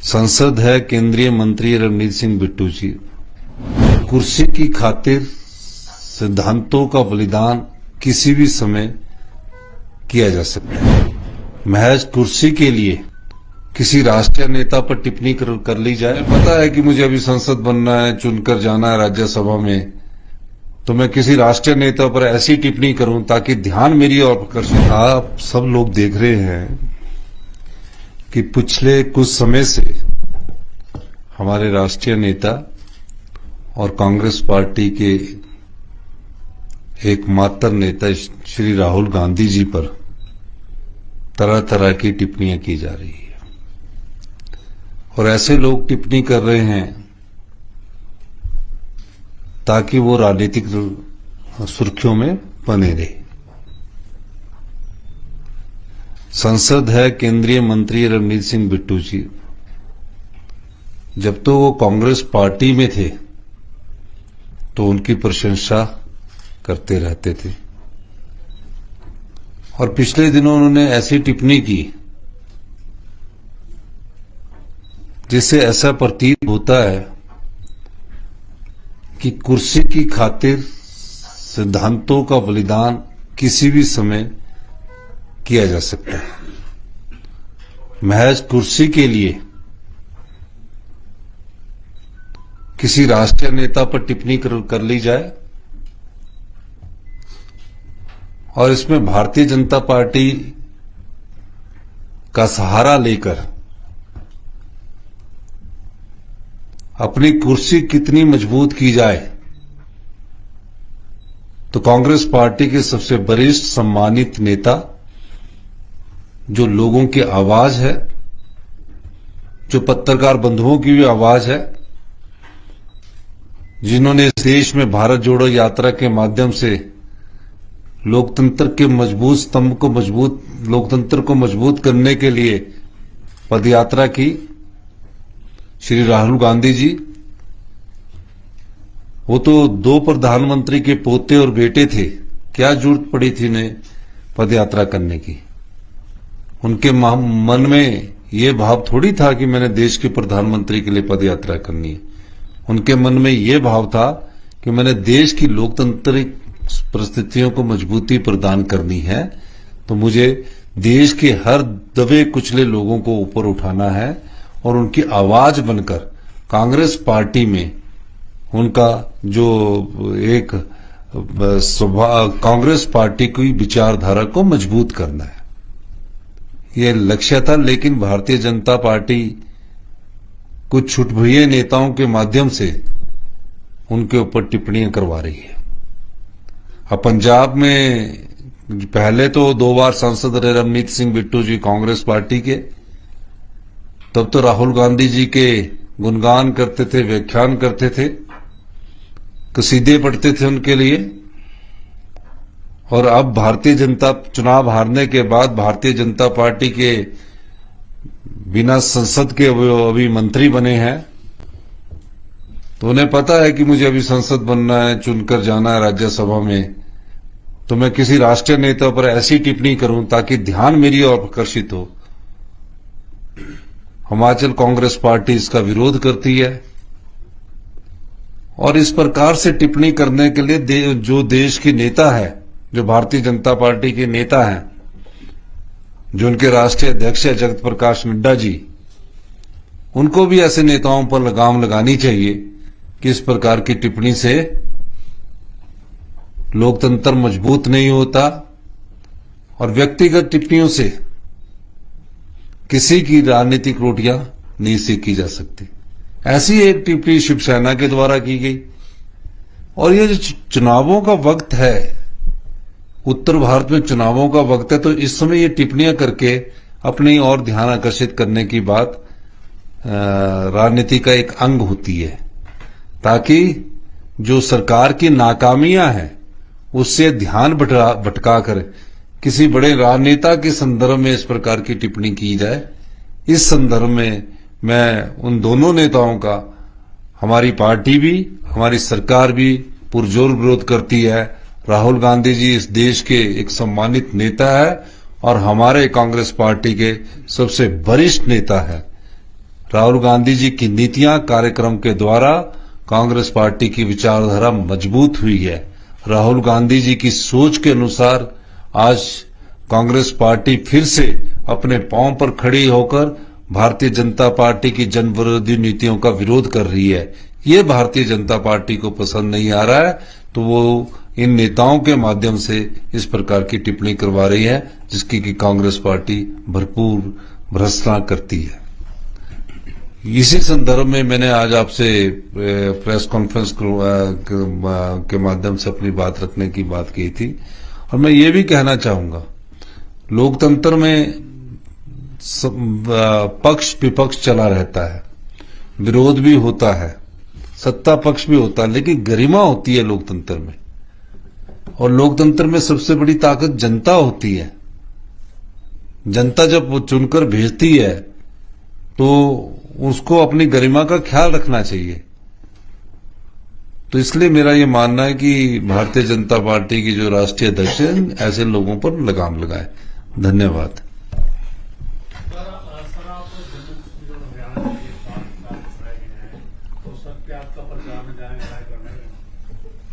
संसद है केंद्रीय मंत्री रणनीत सिंह बिट्टू जी। कुर्सी की खातिर सिद्धांतों का बलिदान किसी भी समय किया जा सकता है। महज कुर्सी के लिए किसी राष्ट्रीय नेता पर टिप्पणी कर ली जाए। पता है कि मुझे अभी संसद बनना है, चुनकर जाना है राज्यसभा में, तो मैं किसी राष्ट्रीय नेता पर ऐसी टिप्पणी करूं ताकि ध्यान मेरी ओर आकर्षित। आप सब लोग देख रहे हैं कि पिछले कुछ समय से हमारे राष्ट्रीय नेता और कांग्रेस पार्टी के एकमात्र नेता श्री राहुल गांधी जी पर तरह तरह की टिप्पणियां की जा रही है और ऐसे लोग टिप्पणी कर रहे हैं ताकि वो राजनीतिक सुर्खियों में बने रहे। संसद है केंद्रीय मंत्री रणनीत सिंह बिट्टू जी। जब तो वो कांग्रेस पार्टी में थे तो उनकी प्रशंसा करते रहते थे और पिछले दिनों उन्होंने ऐसी टिप्पणी की जिससे ऐसा प्रतीत होता है कि कुर्सी की खातिर सिद्धांतों का बलिदान किसी भी समय किया जा सकता है। महज कुर्सी के लिए किसी राष्ट्रीय नेता पर टिप्पणी कर ली जाए और इसमें भारतीय जनता पार्टी का सहारा लेकर अपनी कुर्सी कितनी मजबूत की जाए, तो कांग्रेस पार्टी के सबसे वरिष्ठ सम्मानित नेता, जो लोगों की आवाज है, जो पत्रकार बंधुओं की भी आवाज है, जिन्होंने इस देश में भारत जोड़ो यात्रा के माध्यम से लोकतंत्र के मजबूत स्तंभ को लोकतंत्र को मजबूत करने के लिए पदयात्रा की, श्री राहुल गांधी जी। वो तो दो प्रधानमंत्री के पोते और बेटे थे, क्या जरूरत पड़ी थी उन्हें पदयात्रा करने की। उनके मन में ये भाव थोड़ी था कि मैंने देश के प्रधानमंत्री के लिए पदयात्रा करनी है। उनके मन में ये भाव था कि मैंने देश की लोकतांत्रिक परिस्थितियों को मजबूती प्रदान करनी है, तो मुझे देश के हर दबे कुचले लोगों को ऊपर उठाना है और उनकी आवाज बनकर कांग्रेस पार्टी में उनका जो एक कांग्रेस पार्टी की विचारधारा को मजबूत करना है, ये लक्ष्य था। लेकिन भारतीय जनता पार्टी कुछ छुटभुइये नेताओं के माध्यम से उनके ऊपर टिप्पणियां करवा रही है। अब पंजाब में पहले तो 2 बार सांसद रहे रणनीत सिंह बिट्टू जी कांग्रेस पार्टी के, तब तो राहुल गांधी जी के गुणगान करते थे, व्याख्यान करते थे, कसीदे पढ़ते थे उनके लिए। और अब भारतीय जनता चुनाव हारने के बाद भारतीय जनता पार्टी के बिना संसद के अभी मंत्री बने हैं, तो उन्हें पता है कि मुझे अभी संसद बनना है, चुनकर जाना है राज्यसभा में, तो मैं किसी राष्ट्रीय नेता पर ऐसी टिप्पणी करूं ताकि ध्यान मेरी ओर आकर्षित हो। हिमाचल कांग्रेस पार्टी इसका विरोध करती है और इस प्रकार से टिप्पणी करने के लिए जो देश के नेता है, जो भारतीय जनता पार्टी के नेता हैं, जो उनके राष्ट्रीय अध्यक्ष है जगत प्रकाश नड्डा जी, उनको भी ऐसे नेताओं पर लगाम लगानी चाहिए कि इस प्रकार की टिप्पणी से लोकतंत्र मजबूत नहीं होता और व्यक्तिगत टिप्पणियों से किसी की राजनीतिक रोटियां नहीं सेकी जा सकती। ऐसी एक टिप्पणी शिवसेना के द्वारा की गई। और ये जो चुनावों का वक्त है, उत्तर भारत में चुनावों का वक्त है, तो इस समय ये टिप्पणियां करके अपनी ओर ध्यान आकर्षित करने की बात राजनीति का एक अंग होती है, ताकि जो सरकार की नाकामियां हैं उससे ध्यान भटका कर किसी बड़े राजनेता के संदर्भ में इस प्रकार की टिप्पणी की जाए। इस संदर्भ में मैं उन दोनों नेताओं का, हमारी पार्टी भी, हमारी सरकार भी पुरजोर विरोध करती है। राहुल गांधी जी इस देश के एक सम्मानित नेता है और हमारे कांग्रेस पार्टी के सबसे वरिष्ठ नेता है। राहुल गांधी जी की नीतियां कार्यक्रम के द्वारा कांग्रेस पार्टी की विचारधारा मजबूत हुई है। राहुल गांधी जी की सोच के अनुसार आज कांग्रेस पार्टी फिर से अपने पांव पर खड़ी होकर भारतीय जनता पार्टी की जन विरोधी नीतियों का विरोध कर रही है। ये भारतीय जनता पार्टी को पसंद नहीं आ रहा है, तो वो इन नेताओं के माध्यम से इस प्रकार की टिप्पणी करवा रही है, जिसकी कि कांग्रेस पार्टी भरपूर भर्त्सना करती है। इसी संदर्भ में मैंने आज आपसे प्रेस कॉन्फ्रेंस के माध्यम से अपनी बात रखने की बात की थी। और मैं ये भी कहना चाहूंगा, लोकतंत्र में पक्ष विपक्ष चला रहता है, विरोध भी होता है, सत्ता पक्ष भी होता है, लेकिन गरिमा होती है लोकतंत्र में। और लोकतंत्र में सबसे बड़ी ताकत जनता होती है। जनता जब वो चुनकर भेजती है तो उसको अपनी गरिमा का ख्याल रखना चाहिए। तो इसलिए मेरा ये मानना है कि भारतीय जनता पार्टी की जो राष्ट्रीय अध्यक्ष है ऐसे लोगों पर लगाम लगाए। धन्यवाद।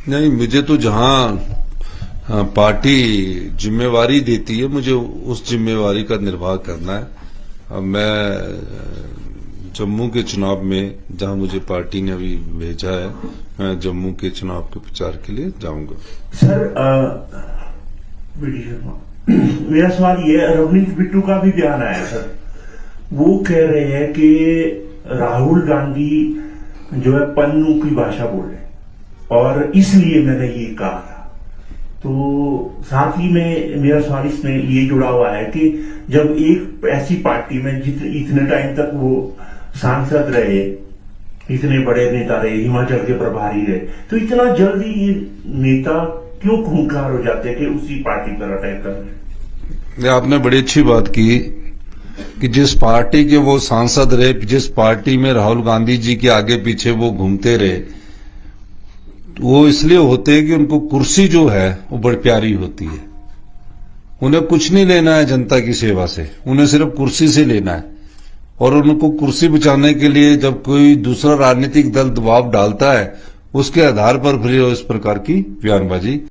नहीं, मुझे तो जहां पार्टी जिम्मेवारी देती है, मुझे उस जिम्मेवारी का निर्वाह करना है। मैं जम्मू के चुनाव में, जहां मुझे पार्टी ने अभी भेजा है, मैं जम्मू के चुनाव के प्रचार के लिए जाऊंगा। सर, मेरा सवाल ये है, रवनीत बिट्टू का भी बयान आया सर। वो कह रहे हैं कि राहुल गांधी जो है पन्नू की भाषा बोले और इसलिए मैंने ये कहा था। तो साथ ही में मेरा सवाल इसमें ये जुड़ा हुआ है कि जब एक ऐसी पार्टी में इतने टाइम तक वो सांसद रहे, इतने बड़े नेता रहे, हिमाचल के प्रभारी रहे, तो इतना जल्दी ये नेता क्यों खूंखार हो जाते हैं कि उसी पार्टी पर अटैक कर रहे? आपने बड़ी अच्छी बात की कि जिस पार्टी के वो सांसद रहे, जिस पार्टी में राहुल गांधी जी के आगे पीछे वो घूमते रहे, वो इसलिए होते हैं कि उनको कुर्सी जो है वो बड़ी प्यारी होती है। उन्हें कुछ नहीं लेना है जनता की सेवा से, उन्हें सिर्फ कुर्सी से लेना है। और उनको कुर्सी बचाने के लिए जब कोई दूसरा राजनीतिक दल दबाव डालता है, उसके आधार पर फिर इस प्रकार की बयानबाजी